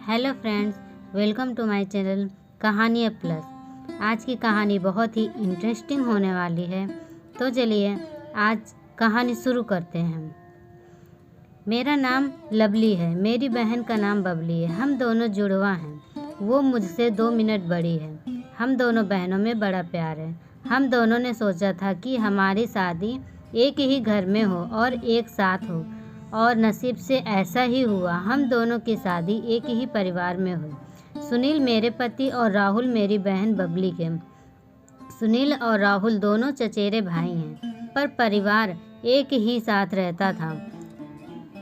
Hello friends, welcome to my channel Kahani plus. आज की कहानी बहुत ही इंटरेस्टिंग होने वाली है, तो चलिए आज कहानी शुरू करते हैं। मेरा नाम लवली है, मेरी बहन का नाम बबली है। हम दोनों जुड़वा हैं। वो मुझसे 2 मिनट बड़ी है। हम दोनों बहनों में बड़ा प्यार है। हम दोनों ने सोचा था कि हमारी शादी एक ही घर में हो और एक साथ हो, और नसीब से ऐसा ही हुआ। हम दोनों की शादी एक ही परिवार में हुई। सुनील मेरे पति और राहुल मेरी बहन बबली के। सुनील और राहुल दोनों चचेरे भाई हैं, पर परिवार एक ही साथ रहता था।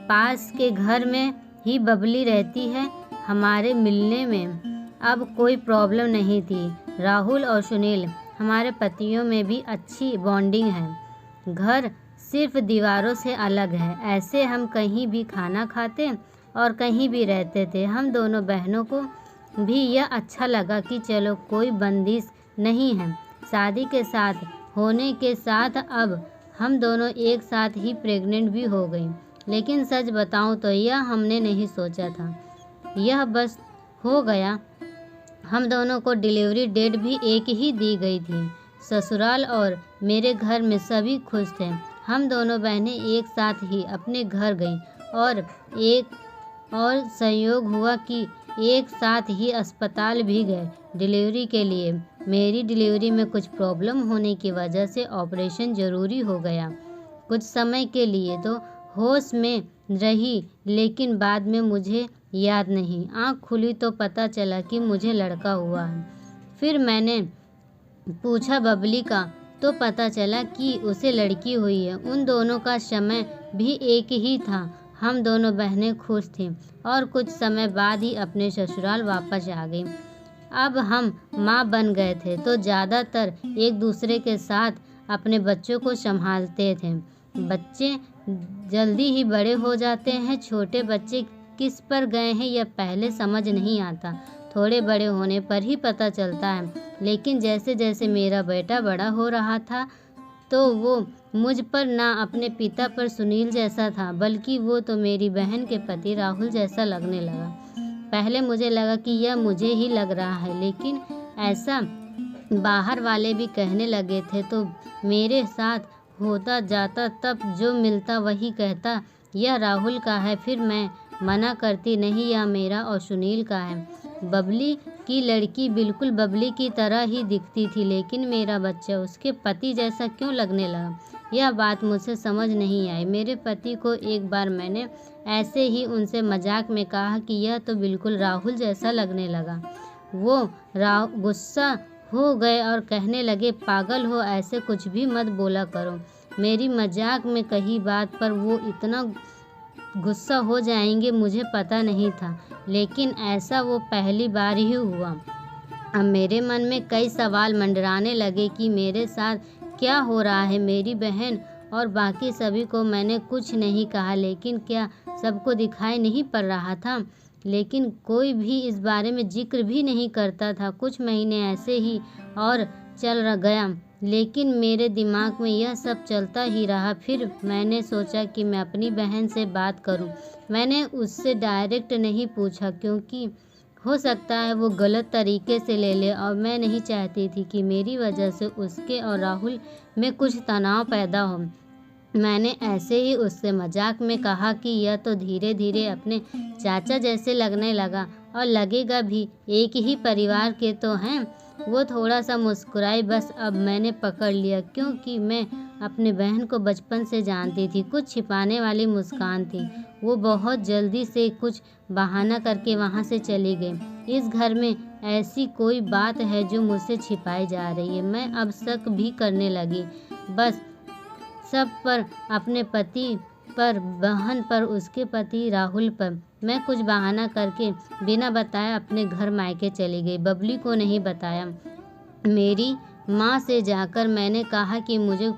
पास के घर में ही बबली रहती है। हमारे मिलने में अब कोई प्रॉब्लम नहीं थी। राहुल और सुनील हमारे पतियों में भी अच्छी बॉन्डिंग है। घर सिर्फ दीवारों से अलग है। ऐसे हम कहीं भी खाना खाते और कहीं भी रहते थे। हम दोनों बहनों को भी यह अच्छा लगा कि चलो कोई बंदिश नहीं है। शादी के साथ होने के साथ अब हम दोनों एक साथ ही प्रेग्नेंट भी हो गई। लेकिन सच बताऊं तो यह हमने नहीं सोचा था, यह बस हो गया। हम दोनों को डिलीवरी डेट भी एक ही दी गई थी। ससुराल और मेरे घर में सभी खुश थे। हम दोनों बहनें एक साथ ही अपने घर गईं और संयोग हुआ कि एक साथ ही अस्पताल भी गए डिलीवरी के लिए। मेरी डिलीवरी में कुछ प्रॉब्लम होने की वजह से ऑपरेशन ज़रूरी हो गया। कुछ समय के लिए तो होश में रही, लेकिन बाद में मुझे याद नहीं। आँख खुली तो पता चला कि मुझे लड़का हुआ है। फिर मैंने पूछा बबली का, तो पता चला कि उसे लड़की हुई है। उन दोनों का समय भी एक ही था। हम दोनों बहनें खुश थीं और कुछ समय बाद ही अपने ससुराल वापस आ गई। अब हम माँ बन गए थे तो ज़्यादातर एक दूसरे के साथ अपने बच्चों को संभालते थे। बच्चे जल्दी ही बड़े हो जाते हैं। छोटे बच्चे किस पर गए हैं यह पहले समझ नहीं आता, थोड़े बड़े होने पर ही पता चलता है। लेकिन जैसे जैसे मेरा बेटा बड़ा हो रहा था तो वो मुझ पर ना अपने पिता पर सुनील जैसा था, बल्कि वो तो मेरी बहन के पति राहुल जैसा लगने लगा। पहले मुझे लगा कि यह मुझे ही लग रहा है, लेकिन ऐसा बाहर वाले भी कहने लगे थे, तो मेरे साथ होता जाता। तब जो मिलता वही कहता यह राहुल का है, फिर मैं मना करती नहीं यह मेरा और सुनील का है। बबली की लड़की बिल्कुल बबली की तरह ही दिखती थी, लेकिन मेरा बच्चा उसके पति जैसा क्यों लगने लगा, यह बात मुझे समझ नहीं आई। मेरे पति को एक बार मैंने ऐसे ही उनसे मजाक में कहा कि यह तो बिल्कुल राहुल जैसा लगने लगा। वो गुस्सा हो गए और कहने लगे, पागल हो, ऐसे कुछ भी मत बोला करो। मेरी मजाक में कही बात पर वो इतना गुस्सा हो जाएंगे मुझे पता नहीं था, लेकिन ऐसा वो पहली बार ही हुआ। अब मेरे मन में कई सवाल मंडराने लगे कि मेरे साथ क्या हो रहा है। मेरी बहन और बाकी सभी को मैंने कुछ नहीं कहा, लेकिन क्या सबको दिखाई नहीं पड़ रहा था? लेकिन कोई भी इस बारे में जिक्र भी नहीं करता था। कुछ महीने ऐसे ही और चल गया, लेकिन मेरे दिमाग में यह सब चलता ही रहा। फिर मैंने सोचा कि मैं अपनी बहन से बात करूं। मैंने उससे डायरेक्ट नहीं पूछा, क्योंकि हो सकता है वो गलत तरीके से ले ले, और मैं नहीं चाहती थी कि मेरी वजह से उसके और राहुल में कुछ तनाव पैदा हो। मैंने ऐसे ही उससे मजाक में कहा कि यह तो धीरे धीरे अपने चाचा जैसे लगने लगा, और लगेगा भी, एक ही परिवार के तो हैं। वो थोड़ा सा मुस्कुराई। बस अब मैंने पकड़ लिया, क्योंकि मैं अपने बहन को बचपन से जानती थी। कुछ छिपाने वाली मुस्कान थी। वो बहुत जल्दी से कुछ बहाना करके वहाँ से चली गई। इस घर में ऐसी कोई बात है जो मुझसे छिपाई जा रही है। मैं अब शक भी करने लगी, बस सब पर, अपने पति पर, बहन पर, उसके पति राहुल पर। मैं कुछ बहाना करके बिना बताए अपने घर मायके चली गई। बबली को नहीं बताया। मेरी माँ से जाकर मैंने कहा कि मुझे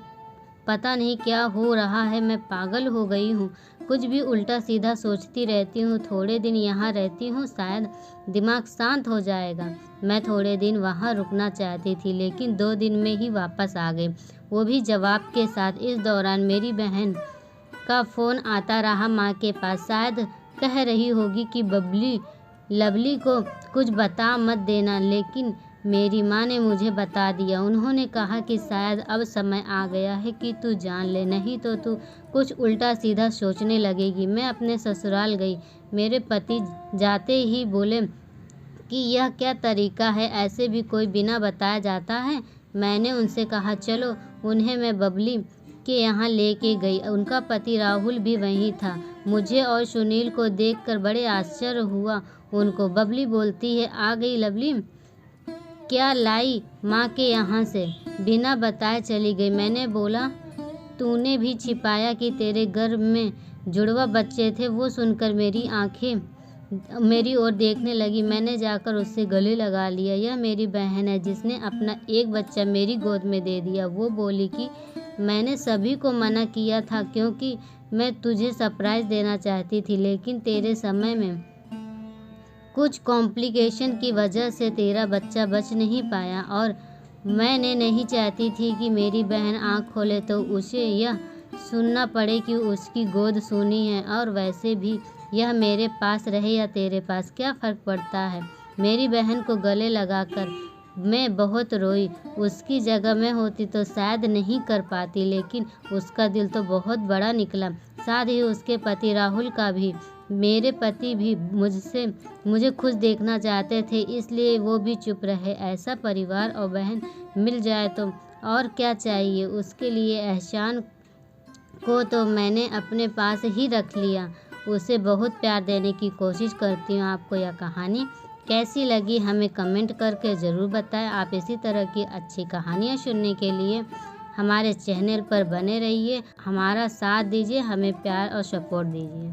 पता नहीं क्या हो रहा है, मैं पागल हो गई हूँ, कुछ भी उल्टा सीधा सोचती रहती हूँ। थोड़े दिन यहाँ रहती हूँ, शायद दिमाग शांत हो जाएगा। मैं थोड़े दिन वहाँ रुकना चाहती थी, लेकिन 2 दिन में ही वापस आ गई, वो भी जवाब के साथ। इस दौरान मेरी बहन का फ़ोन आता रहा माँ के पास। शायद कह रही होगी कि बबली लवली को कुछ बता मत देना, लेकिन मेरी माँ ने मुझे बता दिया। उन्होंने कहा कि शायद अब समय आ गया है कि तू जान ले, नहीं तो तू कुछ उल्टा सीधा सोचने लगेगी। मैं अपने ससुराल गई। मेरे पति जाते ही बोले कि यह क्या तरीका है, ऐसे भी कोई बिना बताए जाता है। मैंने उनसे कहा चलो। उन्हें मैं बबली के यहाँ लेके गई। उनका पति राहुल भी वहीं था। मुझे और सुनील को देखकर बड़े आश्चर्य हुआ उनको। बबली बोलती है, आ गई लवली, क्या लाई माँ के यहाँ से? बिना बताए चली गई। मैंने बोला, तूने भी छिपाया कि तेरे गर्भ में जुड़वा बच्चे थे। वो सुनकर मेरी आंखें मेरी ओर देखने लगी। मैंने जाकर उससे गले लगा लिया। यह मेरी बहन है जिसने अपना एक बच्चा मेरी गोद में दे दिया। वो बोली कि मैंने सभी को मना किया था क्योंकि मैं तुझे सरप्राइज देना चाहती थी, लेकिन तेरे समय में कुछ कॉम्प्लिकेशन की वजह से तेरा बच्चा बच नहीं पाया और मैंने नहीं चाहती थी कि मेरी बहन आँख खोले तो उसे यह सुनना पड़े कि उसकी गोद सूनी है। और वैसे भी यह मेरे पास रहे या तेरे पास, क्या फ़र्क पड़ता है। मेरी बहन को गले लगाकर मैं बहुत रोई। उसकी जगह मैं होती तो शायद नहीं कर पाती, लेकिन उसका दिल तो बहुत बड़ा निकला। साथ ही उसके पति राहुल का भी। मेरे पति भी मुझे खुश देखना चाहते थे, इसलिए वो भी चुप रहे। ऐसा परिवार और बहन मिल जाए तो और क्या चाहिए। उसके लिए एहसान को तो मैंने अपने पास ही रख लिया। उसे बहुत प्यार देने की कोशिश करती हूँ। आपको यह कहानी कैसी लगी हमें कमेंट करके ज़रूर बताएं। आप इसी तरह की अच्छी कहानियाँ सुनने के लिए हमारे चैनल पर बने रहिए, हमारा साथ दीजिए, हमें प्यार और सपोर्ट दीजिए।